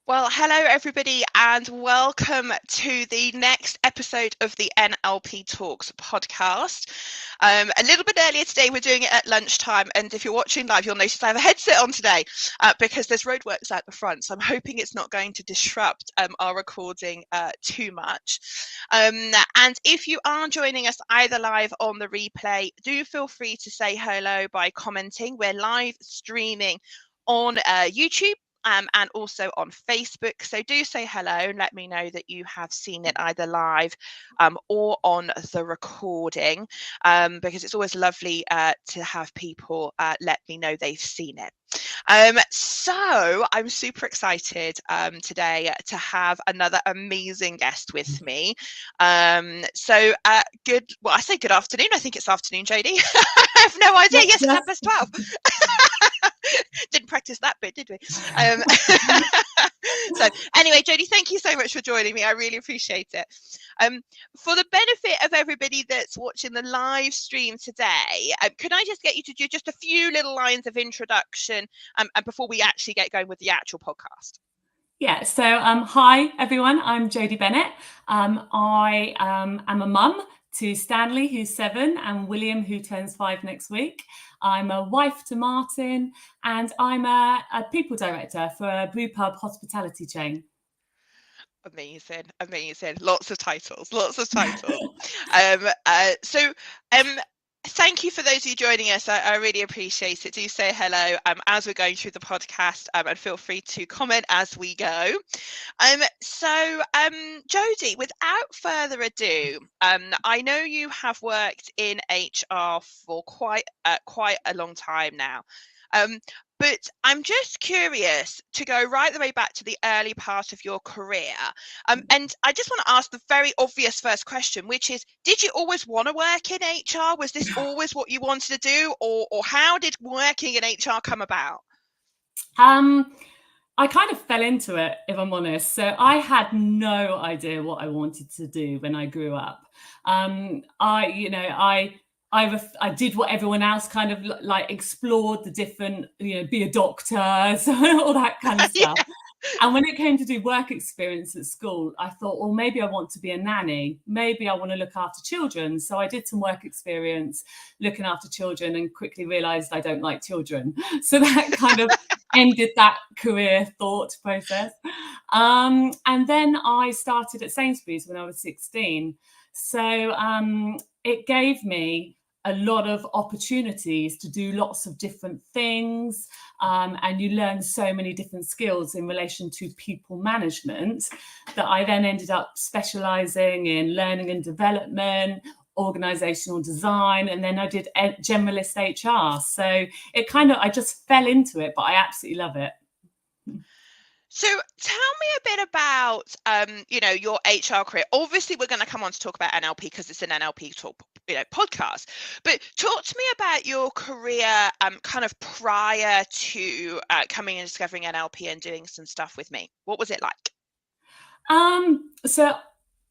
Well, hello everybody and welcome to the next episode of the NLP Talks podcast. A little bit earlier today, we're doing it at lunchtime, and if you're watching live, you'll notice I have a headset on today because there's roadworks out the front, so I'm hoping it's not going to disrupt our recording too much. And if you are joining us either live on the replay, do feel free to say hello by commenting. We're live streaming on YouTube and also on Facebook. So do say hello and let me know that you have seen it either live or on the recording, because it's always lovely to have people let me know they've seen it. So I'm super excited today to have another amazing guest with me. Well, I say good afternoon. I think it's afternoon, Jody. I have no idea. Yes, it's 12. Didn't practice that bit, did we? So anyway, Jody, thank you so much for joining me. I really appreciate it. For the benefit of everybody that's watching the live stream today, could I just get you to do just a few little lines of introduction and before we actually get going with the actual podcast? Yeah, so hi everyone, I'm Jody Bennett. I am a mum to Stanley, who's 7, and William, who turns 5 next week. I'm a wife to Martin, and I'm a people director for a brewpub hospitality chain. Amazing. Lots of titles. Thank you for those of you joining us. I really appreciate it. Do say hello as we're going through the podcast, and feel free to comment as we go. Jody, without further ado, I know you have worked in HR for quite a long time now. But I'm just curious to go right the way back to the early part of your career. And I just want to ask the very obvious first question, which is, did you always want to work in HR? Was this always what you wanted to do? Or how did working in HR come about? I kind of fell into it, if I'm honest. So I had no idea what I wanted to do when I grew up. I did what everyone else kind of like explored the different, be a doctor, so all that kind of stuff. Yeah. And when it came to do work experience at school, I thought, well, maybe I want to be a nanny. Maybe I want to look after children. So I did some work experience looking after children and quickly realized I don't like children. So that kind of ended that career thought process. And then I started at Sainsbury's when I was 16. So it gave me a lot of opportunities to do lots of different things, and you learn so many different skills in relation to people management that I then ended up specializing in learning and development, organizational design, and then I did generalist HR. So I just fell into it, but I absolutely love it. So tell me a bit about, your HR career. Obviously, we're going to come on to talk about NLP because it's an NLP talk, podcast. But talk to me about your career kind of prior to coming and discovering NLP and doing some stuff with me. What was it like? So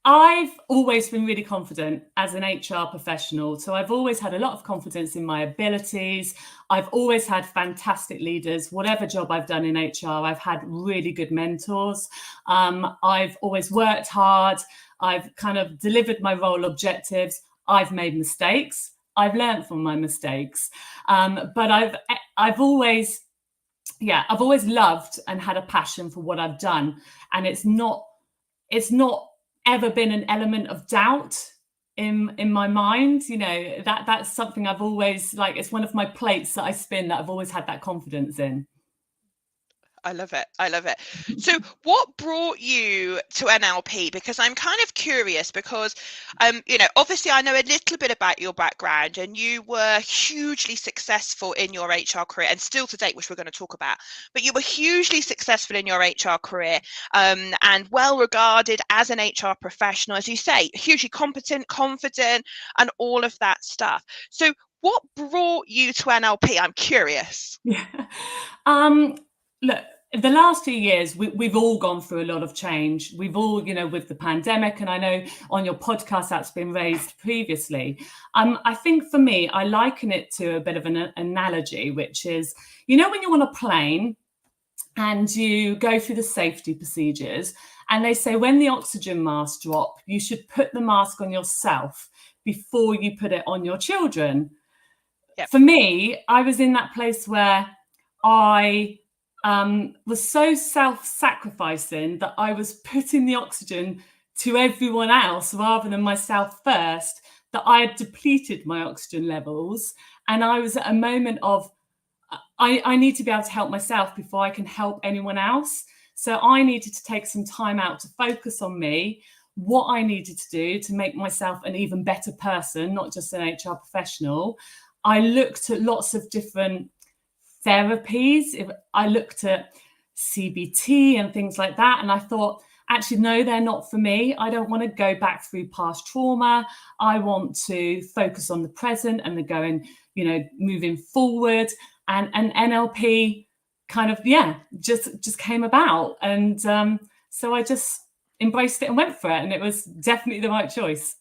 I've always been really confident as an HR professional. So I've always had a lot of confidence in my abilities. I've always had fantastic leaders. Whatever job I've done in HR, I've had really good mentors. I've always worked hard. I've kind of delivered my role objectives. I've made mistakes. I've learned from my mistakes. But I've always loved and had a passion for what I've done. And it's not ever been an element of doubt in my mind. That's something I've always, it's one of my plates that I spin that I've always had that confidence in. I love it. So what brought you to NLP? Because I'm kind of curious because, obviously I know a little bit about your background and you were hugely successful in your HR career and still to date, which we're going to talk about, but you were hugely successful in your HR career and well regarded as an HR professional, as you say, hugely competent, confident, and all of that stuff. So what brought you to NLP? I'm curious. Yeah. Look, the last few years, we've all gone through a lot of change. We've all, with the pandemic, and I know on your podcast that's been raised previously. I think for me, I liken it to a bit of an analogy, which is, when you're on a plane and you go through the safety procedures, and they say when the oxygen masks drop, you should put the mask on yourself before you put it on your children. Yep. For me, I was in that place where I was so self-sacrificing that I was putting the oxygen to everyone else rather than myself first, that I had depleted my oxygen levels. And I was at a moment of, I need to be able to help myself before I can help anyone else. So I needed to take some time out to focus on me, what I needed to do to make myself an even better person, not just an HR professional. I looked at lots of different therapies. I looked at CBT and things like that. And I thought, actually, no, they're not for me. I don't want to go back through past trauma. I want to focus on the present and the going, moving forward. And NLP kind of, just came about. And so I just embraced it and went for it. And it was definitely the right choice.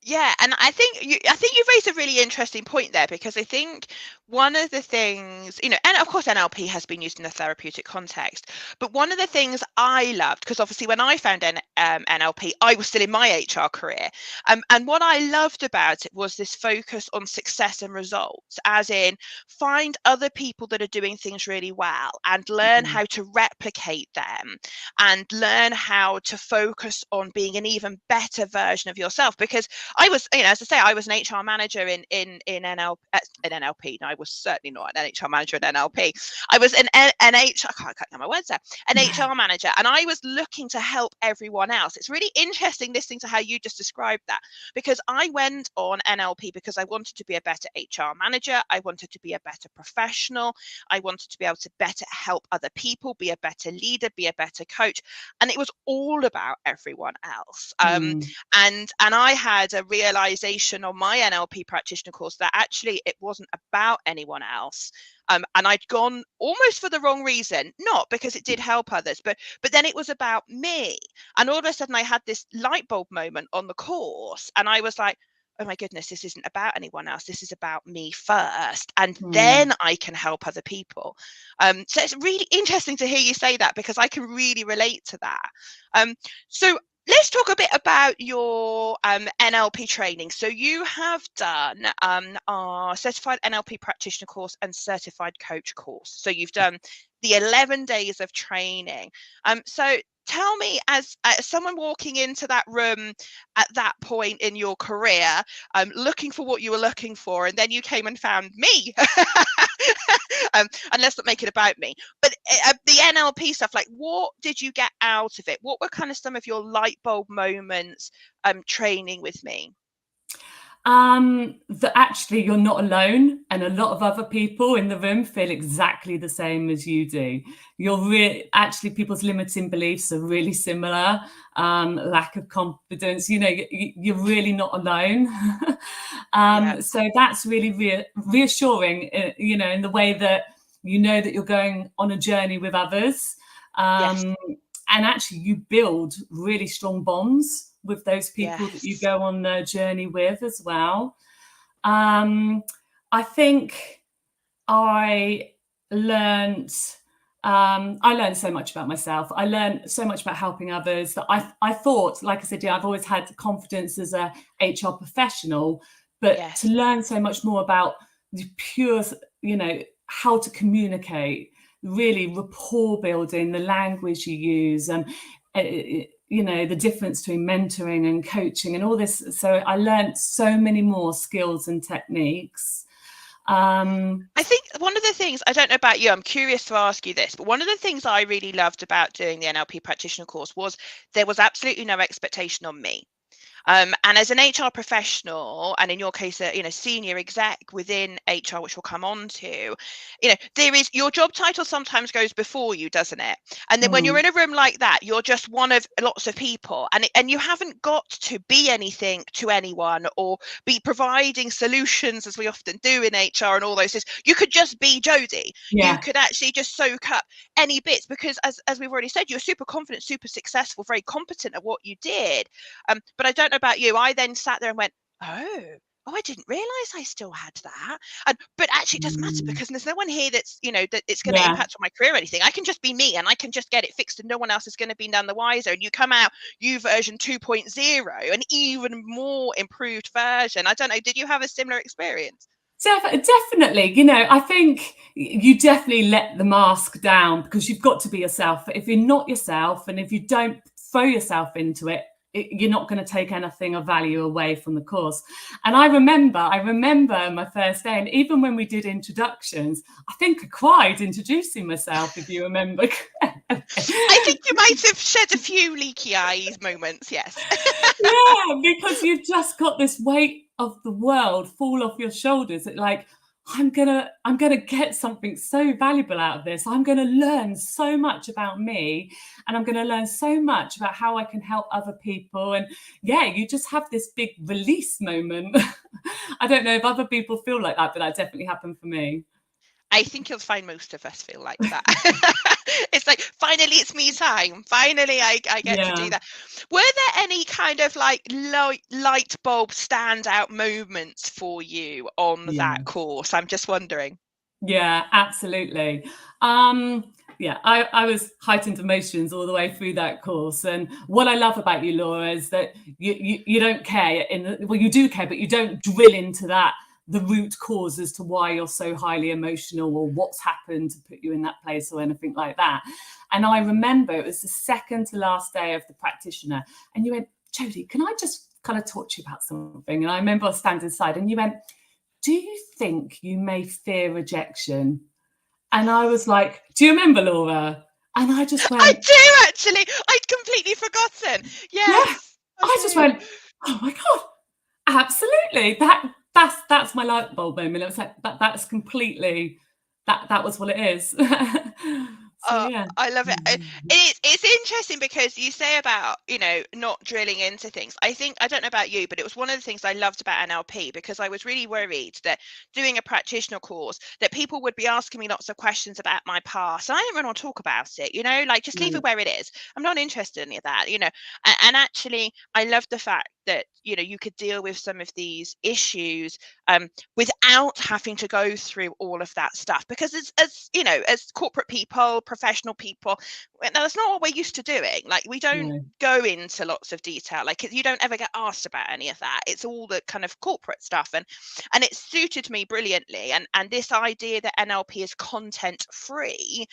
Yeah, and I think you've raised a really interesting point there, because I think one of the things, and of course NLP has been used in a therapeutic context, but one of the things I loved, because obviously when I found NLP, I was still in my HR career, and what I loved about it was this focus on success and results, as in find other people that are doing things really well and learn how to replicate them, and learn how to focus on being an even better version of yourself. Because I was, as I say, I was an HR manager in NLP. No, I was certainly not an HR manager at NLP. I was an HR, I can't get my words out, an HR manager, and I was looking to help everyone else. It's really interesting listening to how you just described that, because I went on NLP because I wanted to be a better HR manager. I wanted to be a better professional. I wanted to be able to better help other people, be a better leader, be a better coach. And it was all about everyone else. And I had a realization on my NLP practitioner course that actually it wasn't about anyone else. And I'd gone almost for the wrong reason, not because it did help others, but then it was about me. And all of a sudden I had this light bulb moment on the course, and I was like, oh my goodness, this isn't about anyone else. This is about me first, and then I can help other people. So it's really interesting to hear you say that, because I can really relate to that. So let's talk a bit about your NLP training. So you have done our certified NLP practitioner course and certified coach course. So you've done the 11 days of training. So tell me, as someone walking into that room at that point in your career, looking for what you were looking for, and then you came and found me. And let's not make it about me, but the NLP stuff, like, what did you get out of it? What were kind of some of your light bulb moments training with me? That actually you're not alone, and a lot of other people in the room feel exactly the same as you do. Actually, people's limiting beliefs are really similar. Lack of confidence, you're really not alone. So that's really reassuring, in the way that that you're going on a journey with others. And actually you build really strong bonds with those people that you go on the journey with as well. I think I learned so much about myself. I learned so much about helping others that I thought, like I said, I've always had confidence as a HR professional, but to learn so much more about the pure, how to communicate, really rapport building, the language you use, and the difference between mentoring and coaching and all this. So I learned so many more skills and techniques. I think one of the things, I don't know about you, I'm curious to ask you this, but one of the things I really loved about doing the NLP practitioner course was there was absolutely no expectation on me. And as an HR professional, and in your case, a senior exec within HR, which we'll come on to, there is, your job title sometimes goes before you, doesn't it? And then when you're in a room like that, you're just one of lots of people, and you haven't got to be anything to anyone or be providing solutions, as we often do in HR and all those things. You could just be Jody. You could actually just soak up any bits, because as we've already said, you're super confident, super successful, very competent at what you did. But I don't know about you, I then sat there and went, oh, oh, I didn't realise I still had that. But actually it doesn't matter, because there's no one here that's, that it's going to impact on my career or anything. I can just be me, and I can just get it fixed, and no one else is going to be none the wiser. And you come out, you version 2.0, an even more improved version. I don't know, did you have a similar experience? Definitely. I think you definitely let the mask down, because you've got to be yourself. If you're not yourself, and if you don't throw yourself into it, you're not going to take anything of value away from the course. And I remember my first day, and even when we did introductions, I think I cried introducing myself, if you remember. I think you might have shed a few leaky eyes moments, yes. Yeah, because you've just got this weight of the world fall off your shoulders. It's like, I'm gonna get something so valuable out of this. I'm gonna learn so much about me, and I'm gonna learn so much about how I can help other people. And yeah, you just have this big release moment. I don't know if other people feel like that, but that definitely happened for me. I think you'll find most of us feel like that. It's like, finally, it's me time. Finally, I get to do that. Were there any kind of like light bulb standout moments for you on that course? I'm just wondering. Yeah, absolutely. Yeah, I was heightened emotions all the way through that course. And what I love about you, Laura, is that you don't care. Well, you do care, but you don't drill into the root cause as to why you're so highly emotional, or what's happened to put you in that place, or anything like that. And I remember it was the second to last day of the practitioner, and you went, Jody, can I just kind of talk to you about something? And I remember I was standing aside, and you went, do you think you may fear rejection? And I was like, do you remember, Laura? And I just went, I do, actually. I'd completely forgotten. Yes. Yeah, I just went, oh my God, absolutely. That's my light bulb moment. It was like, that's completely, that was what it is. So, yeah. I love it. It's interesting, because you say about, not drilling into things. I don't know about you, but it was one of the things I loved about NLP, because I was really worried that doing a practitioner course, that people would be asking me lots of questions about my past. And I didn't really want to talk about it, like, just leave it where it is. I'm not interested in any of that, and actually I love the fact that, you could deal with some of these issues without having to go through all of that stuff, because as corporate people, professional people, that's not what we're used to doing. Like, we don't go into lots of detail. Like, you don't ever get asked about any of that. It's all the kind of corporate stuff, and it suited me brilliantly. And this idea that NLP is content free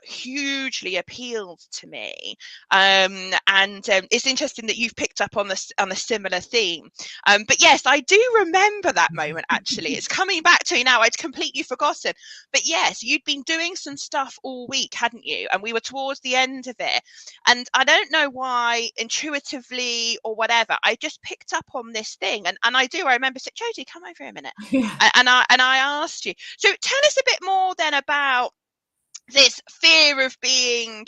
hugely appealed to me. And it's interesting that you've picked up on a similar theme. But yes, I do remember that moment, actually. It's coming back to me now. I'd completely forgotten. But yes, you'd been doing some stuff all week, hadn't you? And we were towards the end of it. And I don't know why, intuitively or whatever, I just picked up on this thing. And I remember saying, Jody, come over here a minute. And I asked you. So tell us a bit more then about this fear of being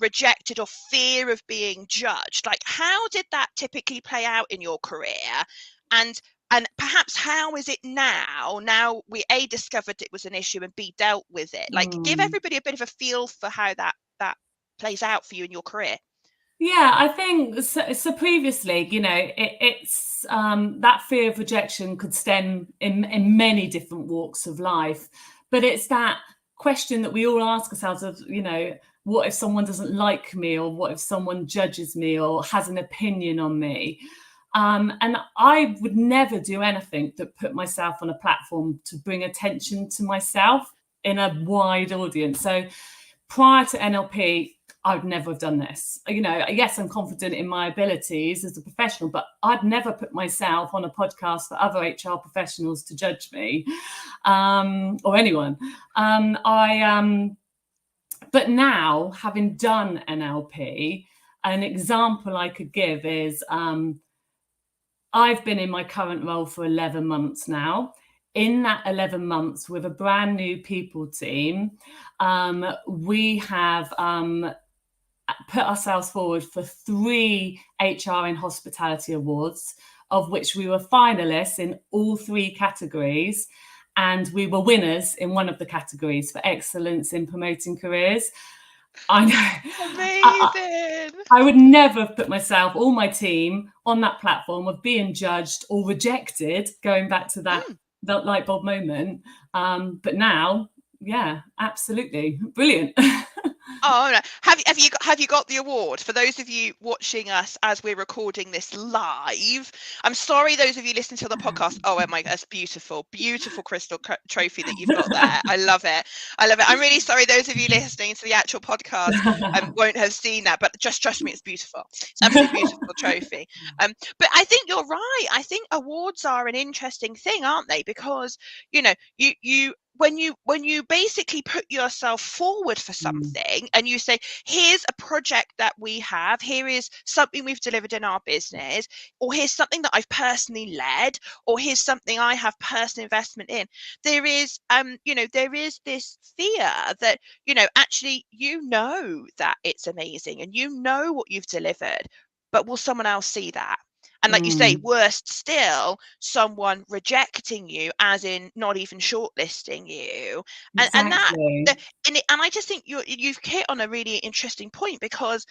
rejected, or fear of being judged. Like, how did that typically play out in your career? And perhaps how is it now we A, discovered it was an issue, and B, dealt with it? Like, give everybody a bit of a feel for how that plays out for you in your career. Yeah, I think so previously, it's that fear of rejection could stem in many different walks of life, but it's that question that we all ask ourselves of, what if someone doesn't like me, or what if someone judges me or has an opinion on me? And I would never do anything that put myself on a platform to bring attention to myself in a wide audience. So prior to NLP, I would never have done this. Yes, I'm confident in my abilities as a professional, but I'd never put myself on a podcast for other HR professionals to judge me, or anyone. But now, having done NLP, an example I could give is I've been in my current role for 11 months now. In that 11 months, with a brand new people team, we have put ourselves forward for 3 HR in Hospitality awards, of which we were finalists in all 3 categories. And we were winners in one of the categories for excellence in promoting careers. I know. Amazing. I would never have put myself or my team on that platform of being judged or rejected, going back to that light bulb moment. But now, yeah, absolutely. Brilliant. Oh no. Have you got the award? For those of you watching us as we're recording this live, I'm sorry those of you listening to the podcast. Oh my God, that's beautiful, beautiful crystal trophy that you've got there. I love it. I love it. I'm really sorry those of you listening to the actual podcast won't have seen that, but just trust me, it's beautiful. It's absolutely beautiful trophy. But I think you're right. I think awards are an interesting thing, aren't they? Because you when you basically put yourself forward for something and you say, here's a project that we have, here is something we've delivered in our business, or here's something that I've personally led, or here's something I have personal investment in, there is there is this fear that actually that it's amazing and what you've delivered, but will someone else see that? And like you say, worst still, someone rejecting you, as in not even shortlisting you. Exactly. And I just think you've hit on a really interesting point, because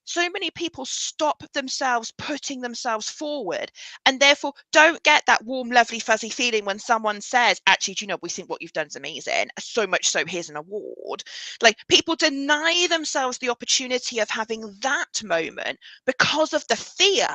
so many people stop themselves putting themselves forward, and therefore don't get that warm, lovely, fuzzy feeling when someone says, actually, do you know, we think what you've done is amazing, so much so here's an award. Like, people deny themselves the opportunity of having that moment because of the fear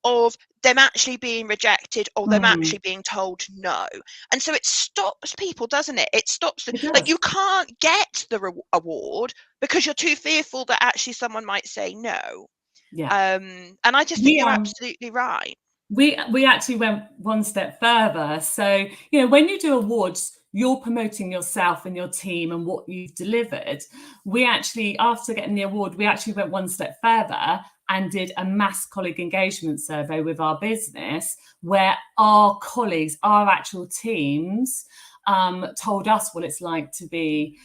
of them actually being rejected, or them actually being told no. And so it stops people, doesn't it? It stops It like, does. you can't get the award because you're too fearful that actually someone might say no. Yeah. And I just think you're absolutely right. We actually went one step further. So, when you do awards, you're promoting yourself and your team and what you've delivered. We actually, after getting the award, we actually went one step further and did a mass colleague engagement survey with our business, where our colleagues, our actual teams, told us what it's like to be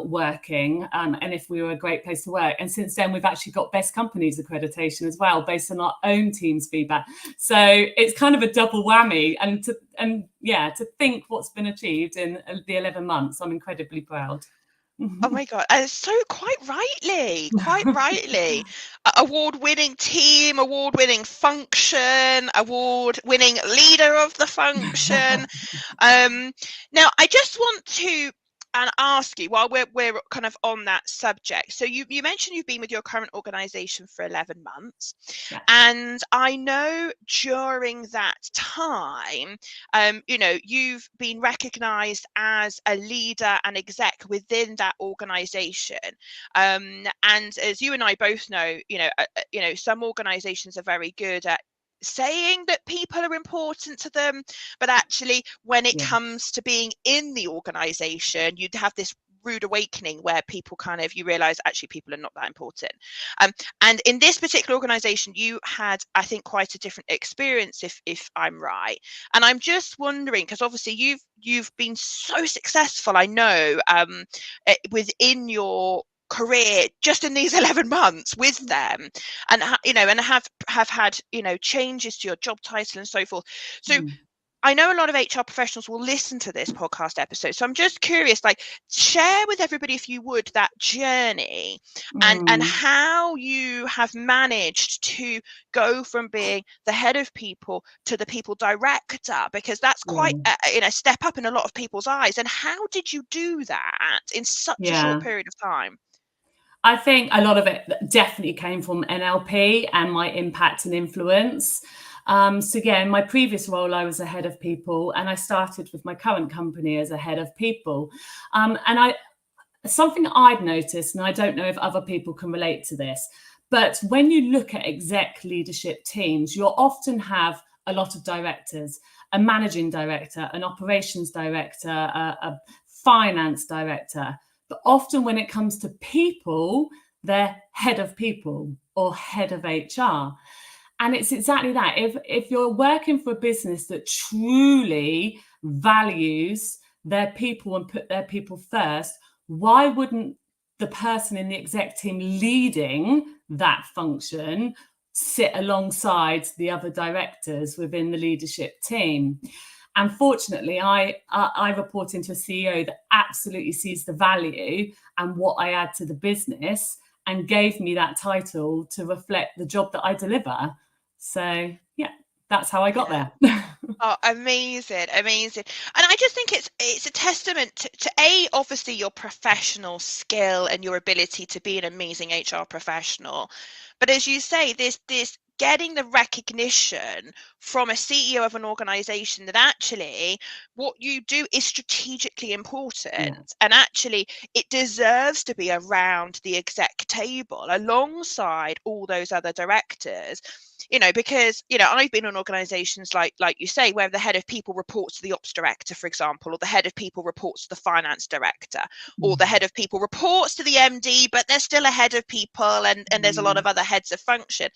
working, and if we were a great place to work. And since then, we've actually got Best Companies accreditation as well, based on our own team's feedback. So it's kind of a double whammy. And to think what's been achieved in the 11 months, I'm incredibly proud. Oh my God. So quite rightly. Award-winning team, award-winning function, award-winning leader of the function. Now, I just want to ask you, while we're kind of on that subject. So you mentioned you've been with your current organization for 11 months. Yeah. And I know during that time, you've been recognized as a leader and exec within that organization. And as you and I both know, some organizations are very good at saying that people are important to them, but actually when it comes to being in the organization, you'd have this rude awakening where people you realize actually people are not that important. And in this particular organization, you had, I think, quite a different experience, if I'm right. And I'm just wondering, because obviously you've been so successful, I know, within your career just in these 11 months with them, and and have had changes to your job title and so forth. So I know a lot of HR professionals will listen to this podcast episode, so I'm just curious, share with everybody, if you would, that journey and how you have managed to go from being the head of people to the people director, because that's quite a step up in a lot of people's eyes. And how did you do that in such a short period of time? I think a lot of it definitely came from NLP and my impact and influence. In my previous role, I was a head of people, and I started with my current company as a head of people. Something I've noticed, and I don't know if other people can relate to this, but when you look at exec leadership teams, you'll often have a lot of directors, a managing director, an operations director, a finance director. But often when it comes to people, they're head of people or head of HR. And it's exactly that. If you're working for a business that truly values their people and put their people first, why wouldn't the person in the exec team leading that function sit alongside the other directors within the leadership team? And fortunately, I report into a CEO that absolutely sees the value and what I add to the business, and gave me that title to reflect the job that I deliver. So yeah, that's how I got there. Oh, amazing. And I just think it's a testament to obviously your professional skill and your ability to be an amazing HR professional. But as you say, this getting the recognition from a CEO of an organization that actually what you do is strategically important, and actually it deserves to be around the exec table alongside all those other directors. Because I've been on organizations like you say, where the head of people reports to the ops director, for example, or the head of people reports to the finance director, or the head of people reports to the MD, but there's still a head of people, and there's a lot of other heads of function.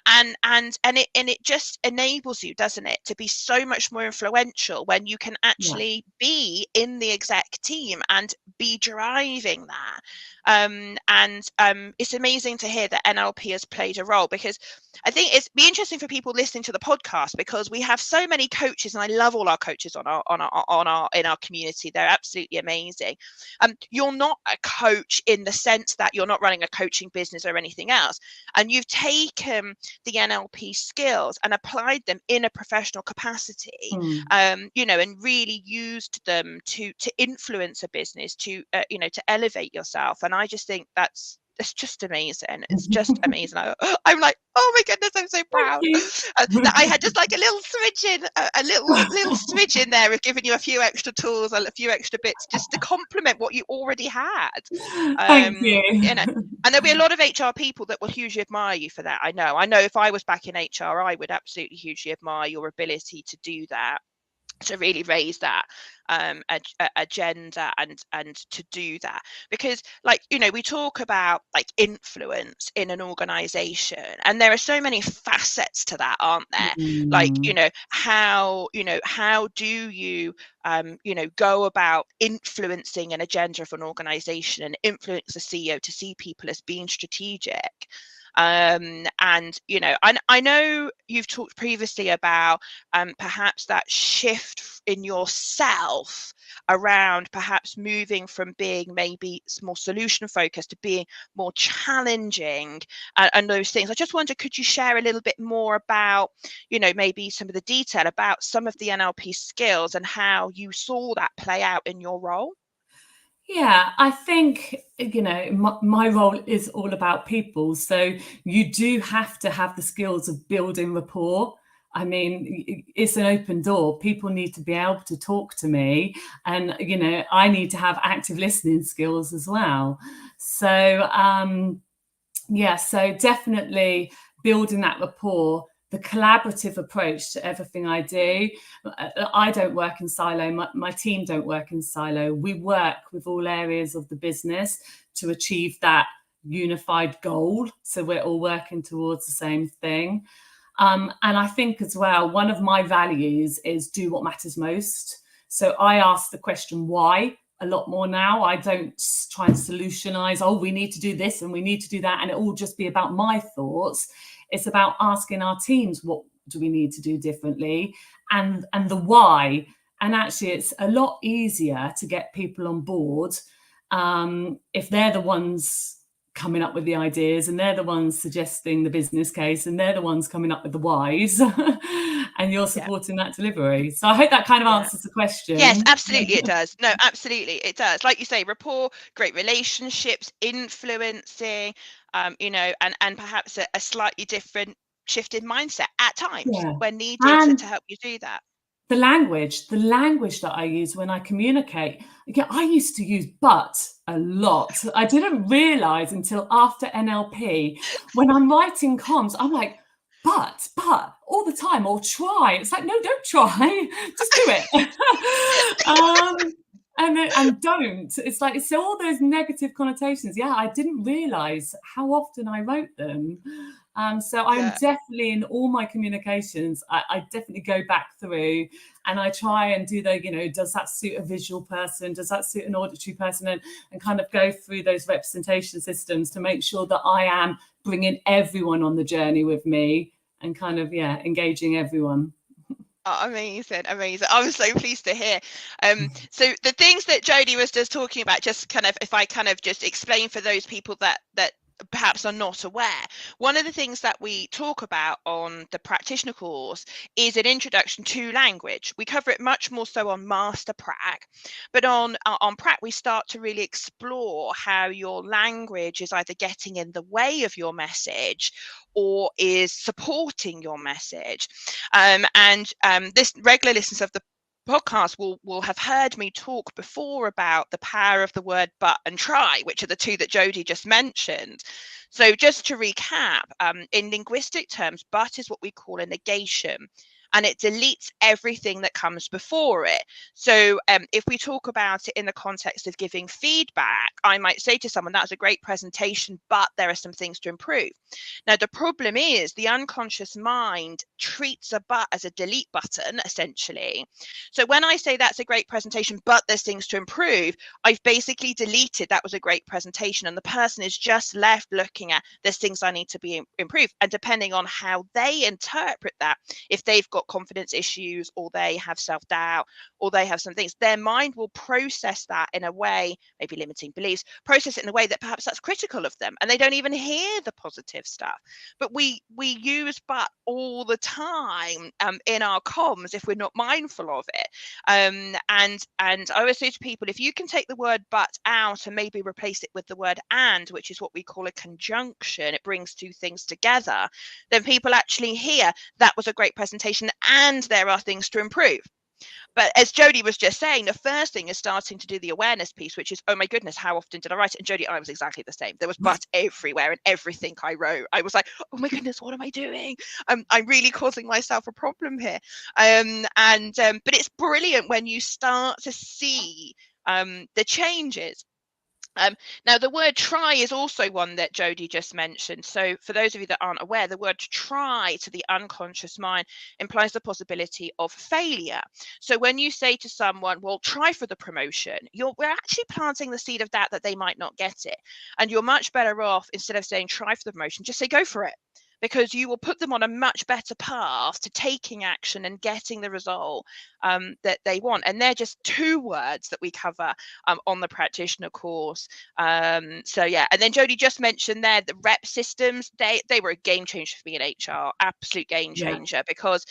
And it just enables you, doesn't it, to be so much more influential when you can actually be in the exec team and be driving that. It's amazing to hear that NLP has played a role, because I think it's be interesting for people listening to the podcast, because we have so many coaches, and I love all our coaches in our community. They're absolutely amazing. You're not a coach in the sense that you're not running a coaching business or anything else, and you've taken the NLP skills and applied them in a professional capacity, and really used them to influence a business, to elevate yourself. And I just think it's just amazing. It's just amazing. I'm like, oh my goodness, I'm so proud that I had just like a little switch in there of giving you a few extra tools, a few extra bits, just to complement what you already had. Thank you. And there'll be a lot of HR people that will hugely admire you for that. I know if I was back in HR, I would absolutely hugely admire your ability to do that, to really raise that agenda and to do that. Because we talk about influence in an organization, and there are so many facets to that, aren't there? How do you go about influencing an agenda of an organization and influence the CEO to see people as being strategic. And I know you've talked previously about perhaps that shift in yourself around perhaps moving from being maybe more solution focused to being more challenging, and those things. I just wonder, could you share a little bit more about maybe some of the detail about some of the NLP skills and how you saw that play out in your role? Yeah, I think, my role is all about people. So you do have to have the skills of building rapport. I mean, it's an open door. People need to be able to talk to me, and, I need to have active listening skills as well. So, so definitely building that rapport, the collaborative approach to everything I do. I don't work in silo. My team don't work in silo. We work with all areas of the business to achieve that unified goal. So we're all working towards the same thing. And I think as well, one of my values is do what matters most. So I ask the question why a lot more now. I don't try and solutionize, we need to do this and we need to do that, and it will just be about my thoughts. It's about asking our teams, what do we need to do differently, and the why. And actually, it's a lot easier to get people on board if they're the ones coming up with the ideas, and they're the ones suggesting the business case, and they're the ones coming up with the whys, and you're supporting that delivery. So I hope that kind of answers the question. Yes, absolutely it does. No, absolutely it does. Like you say, rapport, great relationships, influencing, and perhaps a slightly different shift in mindset at times when needed to help you do that. The language that I use when I communicate. Again, I used to use but a lot. I didn't realize until after NLP, when I'm writing comms, I'm like, but all the time, or try. It's like, no, don't try, just do it. And don't. It's like, it's all those negative connotations. Yeah, I didn't realize how often I wrote them. So I'm definitely, in all my communications, I definitely go back through and I try and do does that suit a visual person? Does that suit an auditory person? And kind of go through those representation systems to make sure that I am bringing everyone on the journey with me and kind of, engaging everyone. Oh, amazing. I'm so pleased to hear. So the things that Jody was just talking about, just kind of, if I kind of just explain for those people that perhaps are not aware, one of the things that we talk about on the practitioner course is an introduction to language. We cover it much more so on Master Prac, but on Prac we start to really explore how your language is either getting in the way of your message or is supporting your message. And this regular listeners of the podcast will have heard me talk before about the power of the word but and try, which are the two that Jody just mentioned. So just to recap, in linguistic terms, but is what we call a negation, and it deletes everything that comes before it. So if we talk about it in the context of giving feedback, I might say to someone, that was a great presentation, but there are some things to improve. Now, the problem is the unconscious mind treats a but as a delete button, essentially. So when I say that's a great presentation, but there's things to improve, I've basically deleted that was a great presentation, and the person is just left looking at there's things I need to be improved. And depending on how they interpret that, if they've got confidence issues or they have self-doubt or they have some things, their mind will process that in a way, maybe limiting beliefs, process it in a way that perhaps that's critical of them, and they don't even hear the positive stuff. But we use but all the time in our comms if we're not mindful of it. And I always say to people, if you can take the word but out and maybe replace it with the word and, which is what we call a conjunction, it brings two things together, then people actually hear that was a great presentation and there are things to improve. But as Jody was just saying, the first thing is starting to do the awareness piece, which is, oh my goodness, how often did I write it? And Jody, I was exactly the same. There was but everywhere in everything I wrote. I was like, oh my goodness, what am I doing? I'm really causing myself a problem here. But it's brilliant when you start to see the changes. Now, the word try is also one that Jody just mentioned. So for those of you that aren't aware, the word try to the unconscious mind implies the possibility of failure. So when you say to someone, well, try for the promotion, we're actually planting the seed of doubt that they might not get it. And you're much better off, instead of saying try for the promotion, just say go for it, because you will put them on a much better path to taking action and getting the result that they want. And they're just two words that we cover on the practitioner course. So yeah, and then Jody just mentioned there the rep systems. They were a game changer for me in HR, absolute game changer, because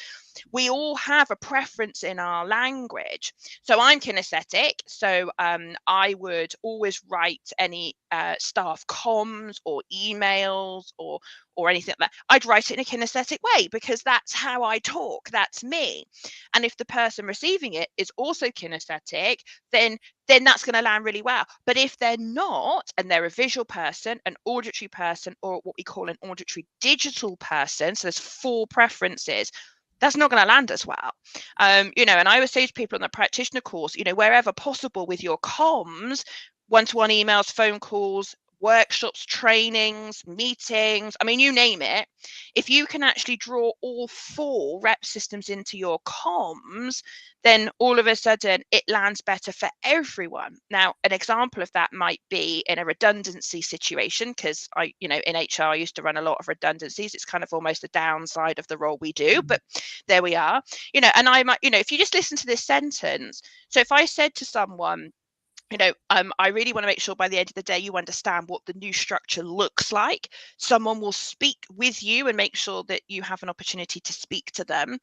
we all have a preference in our language. So I'm kinesthetic, so I would always write any staff comms or emails or anything like that. I'd write it in a kinesthetic way because that's how I talk, that's me. And if the person receiving it is also kinesthetic, then that's going to land really well. But if they're not, and they're a visual person, an auditory person, or what we call an auditory digital person, so there's 4 preferences, that's not going to land as well. And I always say to people on the practitioner course, wherever possible with your comms, one-to-one emails, phone calls, workshops, trainings, meetings, I mean, you name it, if you can actually draw all 4 rep systems into your comms, then all of a sudden it lands better for everyone. Now, an example of that might be in a redundancy situation, because in HR, I used to run a lot of redundancies. It's kind of almost the downside of the role we do, but there we are. And I might, if you just listen to this sentence, so if I said to someone, I really want to make sure by the end of the day you understand what the new structure looks like. Someone will speak with you and make sure that you have an opportunity to speak to them.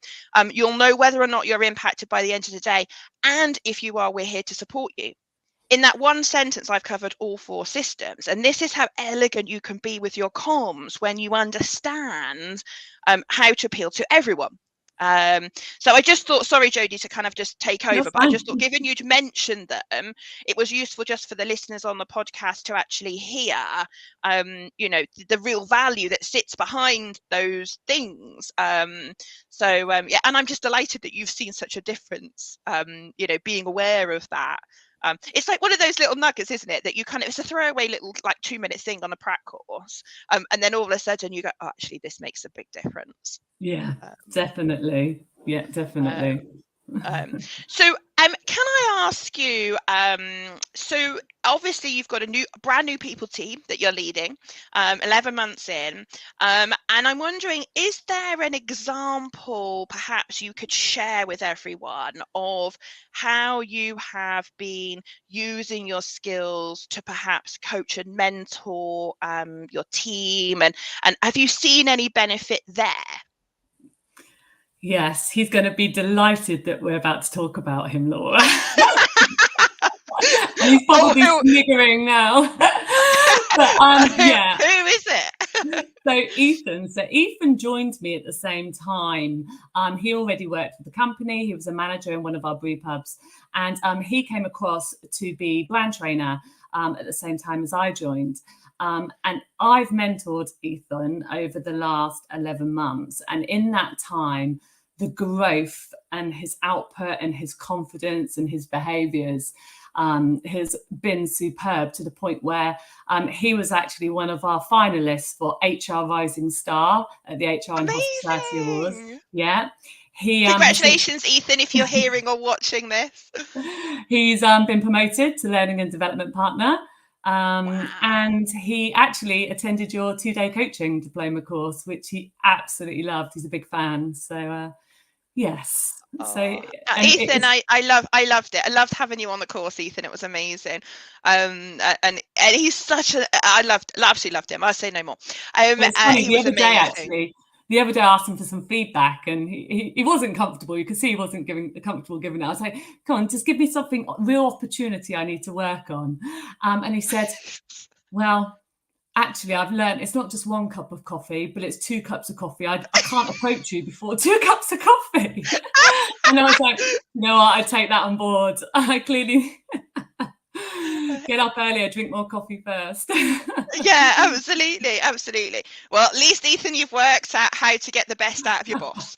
You'll know whether or not you're impacted by the end of the day. And if you are, we're here to support you. In that one sentence, I've covered all 4 systems. And this is how elegant you can be with your comms when you understand how to appeal to everyone. So I just thought, sorry, Jody, to kind of just take over, but I just thought, given you'd mentioned them, it was useful just for the listeners on the podcast to actually hear, the real value that sits behind those things. And I'm just delighted that you've seen such a difference, being aware of that. It's like one of those little nuggets, isn't it, that you kind of, it's a throwaway little like 2-minute thing on a prac course, and then all of a sudden you go, oh, actually this makes a big difference. Definitely. So Can I ask you, so obviously you've got a brand new people team that you're leading, 11 months in, and I'm wondering, is there an example perhaps you could share with everyone of how you have been using your skills to perhaps coach and mentor your team, and have you seen any benefit there? Yes, he's going to be delighted that we're about to talk about him, Laura. And he's probably sniggering now. But yeah. Who is it? So Ethan joined me at the same time. He already worked for the company. He was a manager in one of our brew pubs, and he came across to be brand trainer at the same time as I joined. And I've mentored Ethan over the last 11 months. And in that time, the growth and his output and his confidence and his behaviors has been superb, to the point where he was actually one of our finalists for HR Rising Star at the HR and Hospitality Awards. Yeah. Congratulations, Ethan, if you're hearing or watching this. He's been promoted to Learning and Development Partner. Wow. And he actually attended your 2-day coaching diploma course, which he absolutely loved. He's a big fan. So yes. So Ethan, I loved it. I loved having you on the course, Ethan. It was amazing. And he's such a, absolutely loved him. I'll say no more. It's funny, the other day, actually, the other day I asked him for some feedback, and he wasn't comfortable. You could see he wasn't comfortable giving it. I was like, come on, just give me something, real opportunity I need to work on. And he said, well, actually, I've learned it's not just 1 cup of coffee, but it's 2 cups of coffee. I can't approach you before 2 cups of coffee. And I was like, you know what, I take that on board. I clearly get up earlier, drink more coffee first. Yeah, absolutely. Well, at least, Ethan, you've worked out how to get the best out of your boss,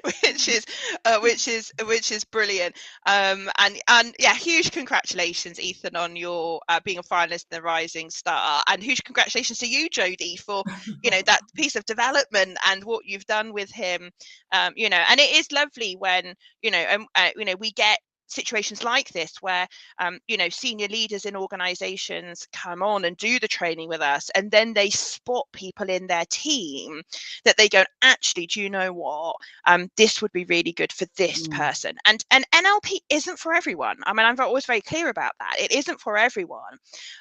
which is brilliant. And yeah, huge congratulations, Ethan, on your being a finalist in the Rising Star, and huge congratulations to you, Jody, for that piece of development and what you've done with him. And it is lovely when we get situations like this where senior leaders in organizations come on and do the training with us, and then they spot people in their team that they go, actually, do you know what, this would be really good for this person. And NLP isn't for everyone. I mean, I'm always very clear about that. It isn't for everyone.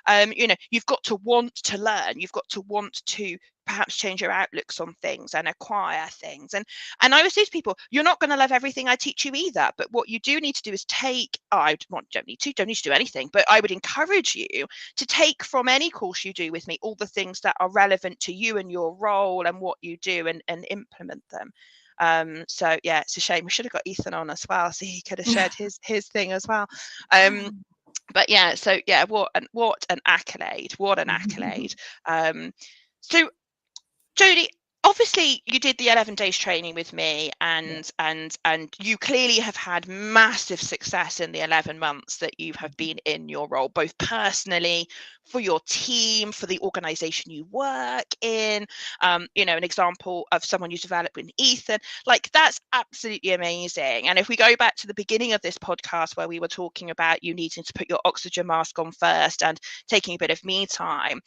You've got to want to learn. You've got to want to perhaps change your outlooks on things and acquire things. And I always say to people, you're not going to love everything I teach you either, but what you do need to do is don't need to do anything, but I would encourage you to take from any course you do with me all the things that are relevant to you and your role and what you do, and implement them. So yeah, it's a shame. We should have got Ethan on as well, so he could have shared his thing as well. But yeah, so yeah, what an accolade. So Jody, obviously you did the 11 days training with me, and you clearly have had massive success in the 11 months that you have been in your role, both personally, for your team, for the organization you work in. An example of someone you developed with Ethan, like, that's absolutely amazing. And if we go back to the beginning of this podcast, where we were talking about you needing to put your oxygen mask on first and taking a bit of me time,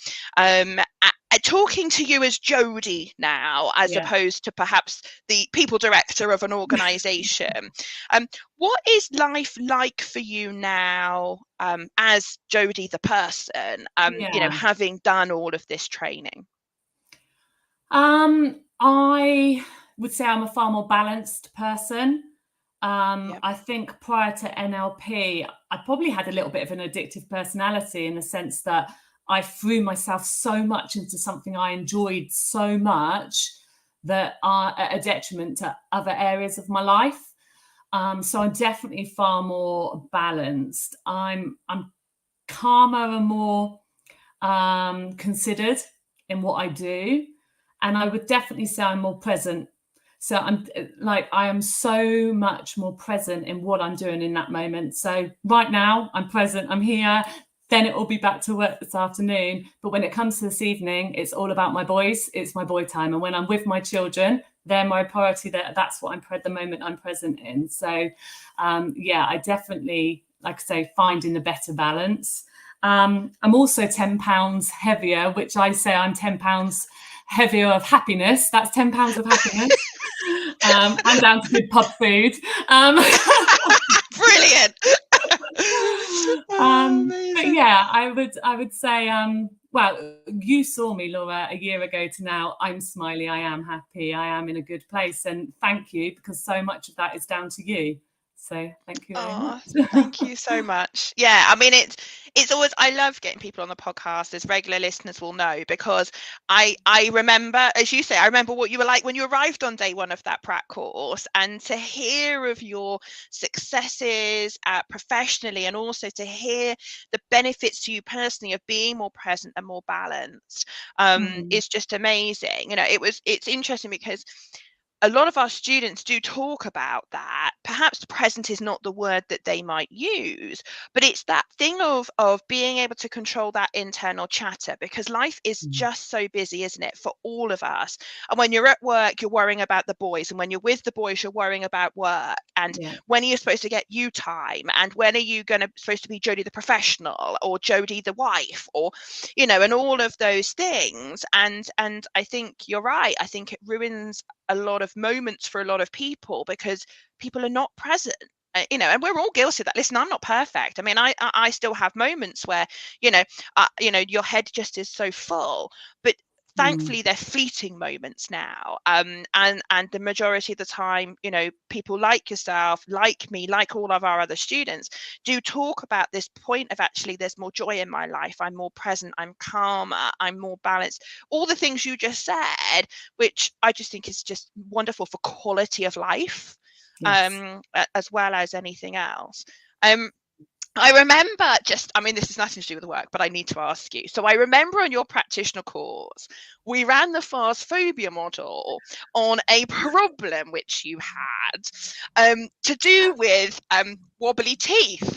talking to you as Jody now, as opposed to perhaps the people director of an organization, what is life like for you now, as Jody the person, having done all of this training? I would say I'm a far more balanced person. I think prior to NLP, I probably had a little bit of an addictive personality, in the sense that I threw myself so much into something I enjoyed so much that are at a detriment to other areas of my life. So I'm definitely far more balanced. I'm calmer and more considered in what I do. And I would definitely say I'm more present. So I am so much more present in what I'm doing in that moment. So right now I'm present, I'm here. Then it will be back to work this afternoon. But when it comes to this evening, it's all about my boys. It's my boy time. And when I'm with my children, they're my priority. That's what the moment I'm present in. So I definitely, like I say, finding a better balance. I'm also 10 pounds heavier, which I say I'm 10 pounds heavier of happiness. That's 10 pounds of happiness. I'm down to good pub food. Brilliant. But yeah, I would say, well, you saw me, Laura, a year ago to now. I'm smiley, I am happy, I am in a good place, and thank you, because so much of that is down to you. So thank you very much. Thank you so much. Yeah, I mean, it's always, I love getting people on the podcast, as regular listeners will know, because I remember, as you say, I remember what you were like when you arrived on day one of that prac course, and to hear of your successes professionally, and also to hear the benefits to you personally of being more present and more balanced is just amazing. You know, it's interesting because a lot of our students do talk about that. Perhaps present is not the word that they might use, but it's that thing of being able to control that internal chatter, because life is just so busy, isn't it, for all of us? And when you're at work, you're worrying about the boys, and when you're with the boys, you're worrying about work, and when are you supposed to get you time, and when are you supposed to be Jody the professional, or Jody the wife, or, you know, and all of those things. And I think you're right. I think it ruins a lot of moments for a lot of people, because people are not present, you know, and we're all guilty of that. Listen, I'm not perfect. I mean, I still have moments where, you know, your head just is so full, but thankfully they're fleeting moments now. And the majority of the time, you know, people like yourself, like me, like all of our other students, do talk about this point of, actually, there's more joy in my life, I'm more present, I'm calmer, I'm more balanced, all the things you just said, which I just think is just wonderful for quality of life. As well as anything else. I remember I mean, this is nothing to do with the work, but I need to ask you. So I remember on your practitioner course, we ran the fast phobia model on a problem which you had to do with wobbly teeth,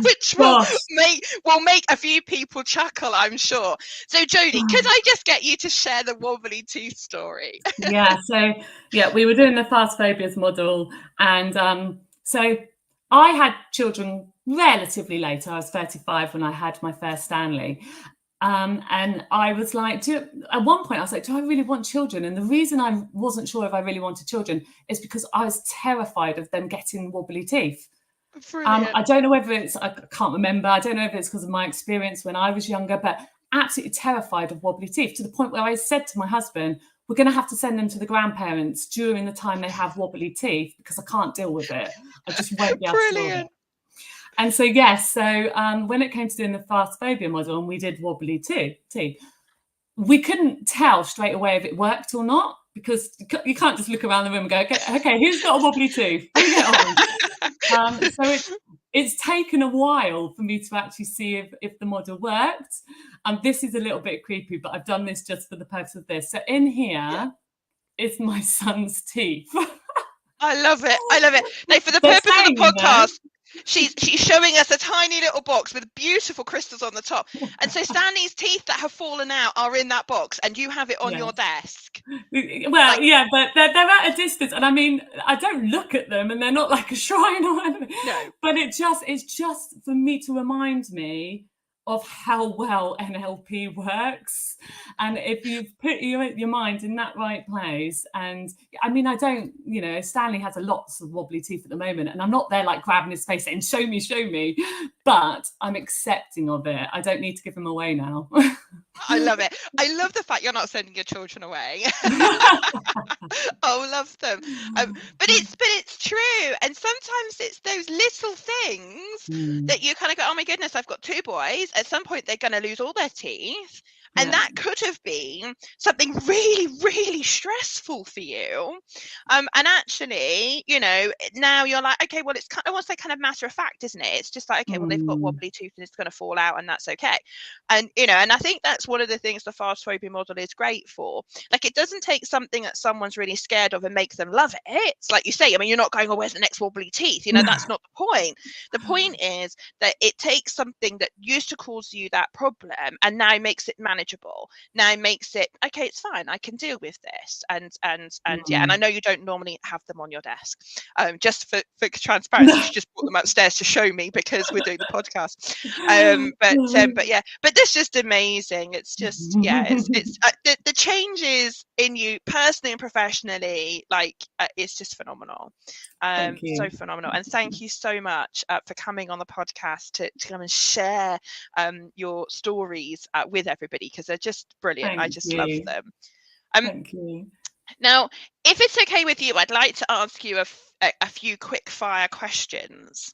which will make a few people chuckle, I'm sure. So Jody, could I just get you to share the wobbly teeth story? We were doing the fast phobias model, and so I had children relatively late. I was 35 when I had my first Stanley. And I was like, at one point I was like, do I really want children? And the reason I wasn't sure if I really wanted children is because I was terrified of them getting wobbly teeth. I don't know whether I can't remember. I don't know if it's because of my experience when I was younger, but absolutely terrified of wobbly teeth, to the point where I said to my husband, we're going to have to send them to the grandparents during the time they have wobbly teeth, because I can't deal with it. I just won't be able to deal with it. And so, when it came to doing the fast phobia model and we did wobbly teeth, we couldn't tell straight away if it worked or not, because you can't just look around the room and go, okay, who's got a wobbly tooth? Bring it on. So it's taken a while for me to actually see if the model worked. And this is a little bit creepy, but I've done this just for the purpose of this. So in here is my son's teeth. I love it. Now, for the purpose of the podcast, she's showing us a tiny little box with beautiful crystals on the top. And so Stanley's teeth that have fallen out are in that box, and you have it on your desk. Well, but they're at a distance. And I mean, I don't look at them, and they're not like a shrine or anything. No. But it's just for me to remind me of how well NLP works. And if you put your mind in that right place, and I mean, I don't, you know, Stanley has lots of wobbly teeth at the moment, and I'm not there like grabbing his face saying, show me, but I'm accepting of it. I don't need to give him away now. I love it. I love the fact you're not sending your children away. Love them. But it's true. And sometimes it's those little things that you kind of go, oh my goodness, I've got two boys. At some point, they're going to lose all their teeth. And that could have been something really, really stressful for you. And actually, you know, now you're like, okay, well, it's kind of almost like kind of matter of fact, isn't it? It's just like, okay, well, they've got wobbly tooth and it's going to fall out, and that's okay. And, you know, and I think that's one of the things the fast phobia model is great for. Like, it doesn't take something that someone's really scared of and make them love it. It's like you say, I mean, you're not going, oh, where's the next wobbly teeth? You know, that's not the point. The point is that it takes something that used to cause you that problem and now makes it manageable manageable now makes it okay, it's fine, I can deal with this. And yeah, and I know you don't normally have them on your desk. Just for transparency, she just brought them upstairs to show me because we're doing the podcast. But yeah, but this is just amazing. It's just, yeah, it's the changes in you personally and professionally, like it's just phenomenal. So phenomenal. And thank you so much for coming on the podcast to come and share your stories with everybody, because they're just brilliant. I just love them. Thank you. Now, if it's okay with you, I'd like to ask you a few quick fire questions.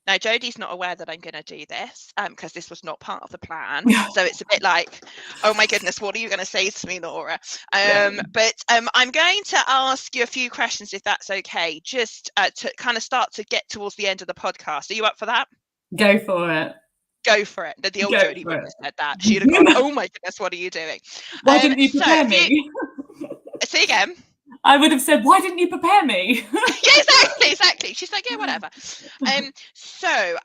Now, Jody's not aware that I'm going to do this because this was not part of the plan. So it's a bit like, oh my goodness, what are you going to say to me, Laura? But I'm going to ask you a few questions, if that's okay, just to kind of start to get towards the end of the podcast. Are you up for that? Go for it. Go for it. The old Jody wouldn't have said that. She'd have gone, oh my goodness, what are you doing? Why didn't you prepare me? Say again. I would have said, why didn't you prepare me? Yeah, exactly. She's like, yeah, whatever. So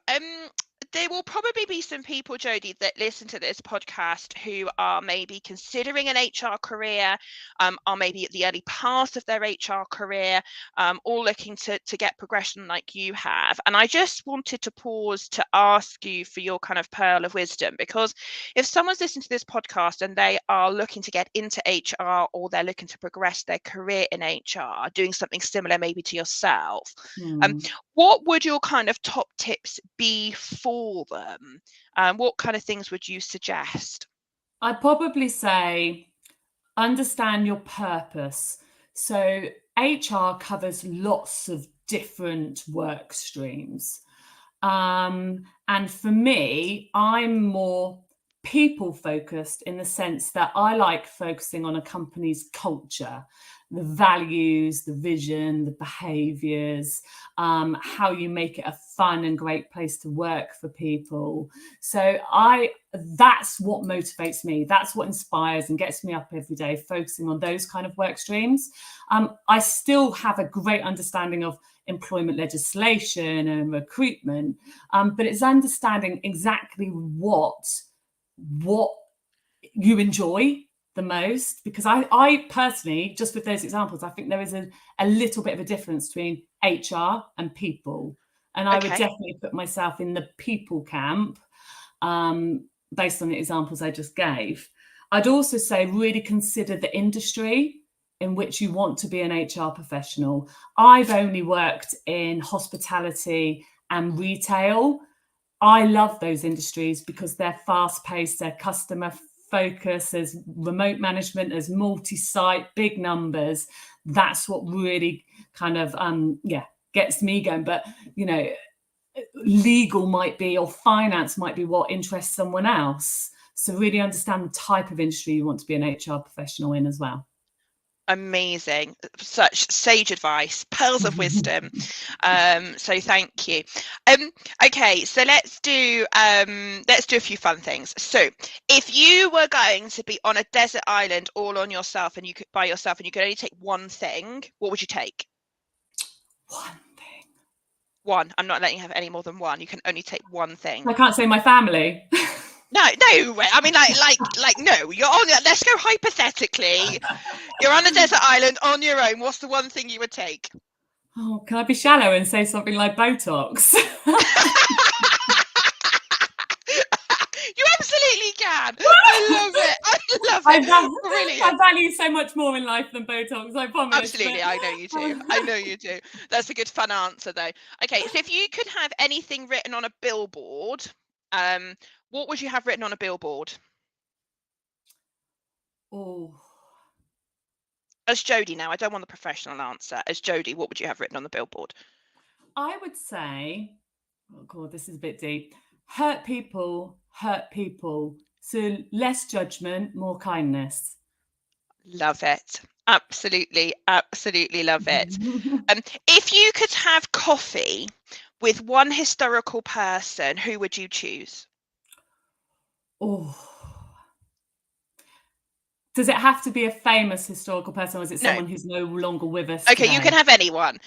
there will probably be some people, Jody, that listen to this podcast who are maybe considering an HR career, are maybe at the early part of their HR career, or looking to get progression like you have. And I just wanted to pause to ask you for your kind of pearl of wisdom, because if someone's listening to this podcast and they are looking to get into HR, or they're looking to progress their career in HR, doing something similar maybe to yourself, what would your kind of top tips be for them? What kind of things would you suggest? I'd probably say understand your purpose. So HR covers lots of different work streams. And for me, I'm more people focused in the sense that I like focusing on a company's culture, the values, the vision, the behaviors, how you make it a fun and great place to work for people. So that's what motivates me. That's what inspires and gets me up every day, focusing on those kind of work streams. I still have a great understanding of employment legislation and recruitment, but it's understanding exactly what you enjoy the most, because I personally, just with those examples, I think there is a little bit of a difference between HR and people, and I would definitely put myself in the people camp, based on the examples I just gave. I'd also say really consider the industry in which you want to be an HR professional. I've only worked in hospitality and retail. I love those industries because they're fast-paced, they're customer focused, there's remote management, there's multi-site, big numbers. That's what really kind of gets me going. But legal might be, or finance might be what interests someone else. So really understand the type of industry you want to be an HR professional in as well. Amazing, such sage advice, pearls of wisdom. So thank you. Okay, so let's do a few fun things. So if you were going to be on a desert island all on yourself, and you could only take one thing, what would you take? One thing. One. I'm not letting you have any more than one. You can only take one thing. I can't say my family. No. I mean, like, no. You're on. Let's go hypothetically. You're on a desert island on your own. What's the one thing you would take? Oh, can I be shallow and say something like Botox? You absolutely can. I love it. Brilliant. I value so much more in life than Botox, I promise. Absolutely, I know you do. That's a good fun answer, though. Okay, so if you could have anything written on a billboard, what would you have written on a billboard? Oh. As Jody now, I don't want the professional answer. As Jody, what would you have written on the billboard? I would say, oh God, this is a bit deep. Hurt people. So less judgment, more kindness. Love it. Absolutely love it. If you could have coffee with one historical person, who would you choose? Oh. Does it have to be a famous historical person, or is it someone who's no longer with us? Okay, today? You can have anyone.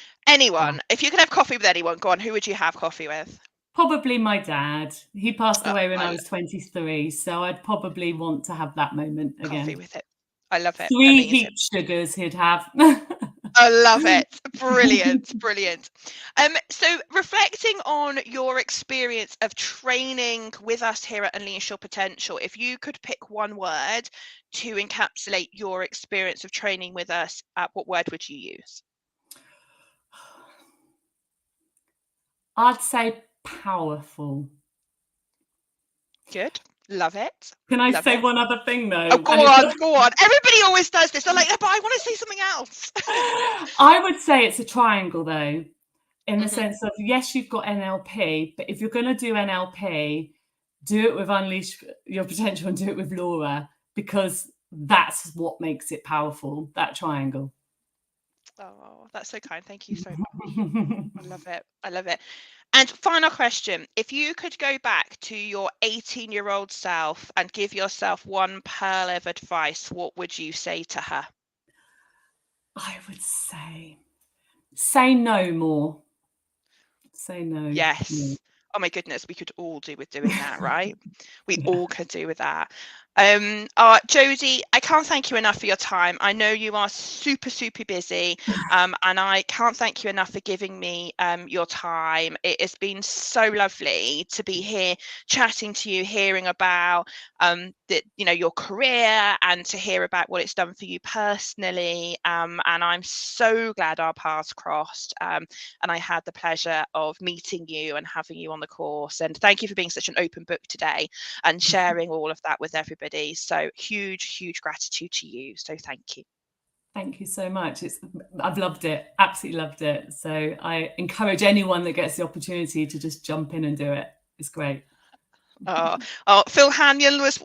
If you could have coffee with anyone, go on. Who would you have coffee with? Probably my dad. He passed Oh, away when I was 23, so I'd probably want to have that moment coffee again. with it. I love it. 3 Amazing. heap sugars he'd have. I love it. Brilliant. Brilliant. So reflecting on your experience of training with us here at Unleash Your Potential, if you could pick one word to encapsulate your experience of training with us, what word would you use? I'd say powerful. Good. Love it. Can I Love say it. one other thing though? Oh, go on, go on. Everybody always does this. They're like, no, but I want to say something else. I would say it's a triangle though, in the Mhm. sense of, yes, you've got NLP, but if you're going to do NLP, do it with Unleash Your Potential and do it with Laura, because that's what makes it powerful, that triangle. Oh, that's so kind. Thank you so much. I love it. I love it. And final question, if you could go back to your 18-year-old self and give yourself one pearl of advice, what would you say to her? I would say no more. Say no. Yes. Oh my goodness, we could all do with doing that, right? We Yeah. all could do with that. Jody, I can't thank you enough for your time. I know you are super, super busy, and I can't thank you enough for giving me your time. It has been so lovely to be here chatting to you, hearing about your career, and to hear about what it's done for you personally. And I'm so glad our paths crossed, and I had the pleasure of meeting you and having you on the course. And thank you for being such an open book today and sharing all of that with everybody. So huge, huge gratitude to you. So thank you. Thank you so much. I've loved it, absolutely loved it. So I encourage anyone that gets the opportunity to just jump in and do it. It's great. Phil Hanyon was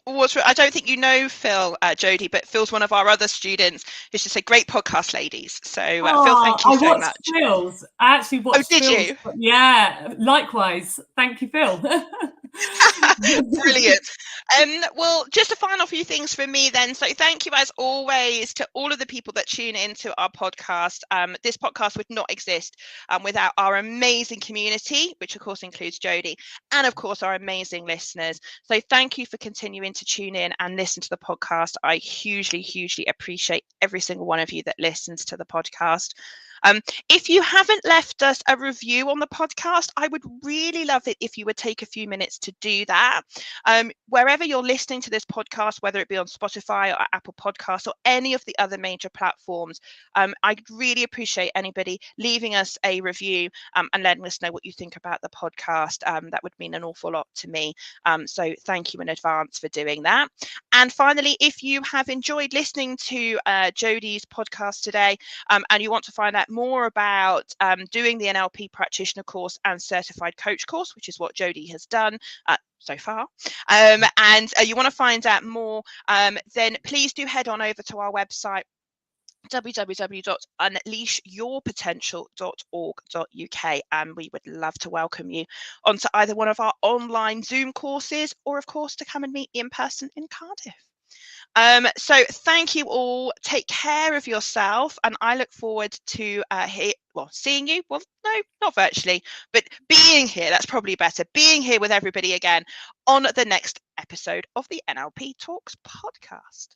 I don't think you know Phil, Jody, but Phil's one of our other students who's just a great podcast ladies. So Phil, thank you I so watched much. Phil's. I actually watched did Phil's. You? Yeah, likewise. Thank you, Phil. Brilliant. Well, just a final few things from me then. So thank you as always to all of the people that tune into our podcast. This podcast would not exist without our amazing community, which of course includes Jody, and of course our amazing listeners. So thank you for continuing to tune in and listen to the podcast. I hugely, hugely appreciate every single one of you that listens to the podcast. If you haven't left us a review on the podcast, I would really love it if you would take a few minutes to do that. Wherever you're listening to this podcast, whether it be on Spotify or Apple Podcasts or any of the other major platforms, I'd really appreciate anybody leaving us a review and letting us know what you think about the podcast. That would mean an awful lot to me. So thank you in advance for doing that. And finally, if you have enjoyed listening to Jody's podcast today and you want to find out more about doing the NLP practitioner course and certified coach course, which is what Jody has done so far, and you want to find out more, then please do head on over to our website www.unleashyourpotential.org.uk, and we would love to welcome you onto either one of our online Zoom courses or of course to come and meet in person in Cardiff. So thank you all. Take care of yourself, and I look forward to seeing you. Well, no, not virtually, but being here. That's probably better. Being here with everybody again on the next episode of the NLP Talks podcast.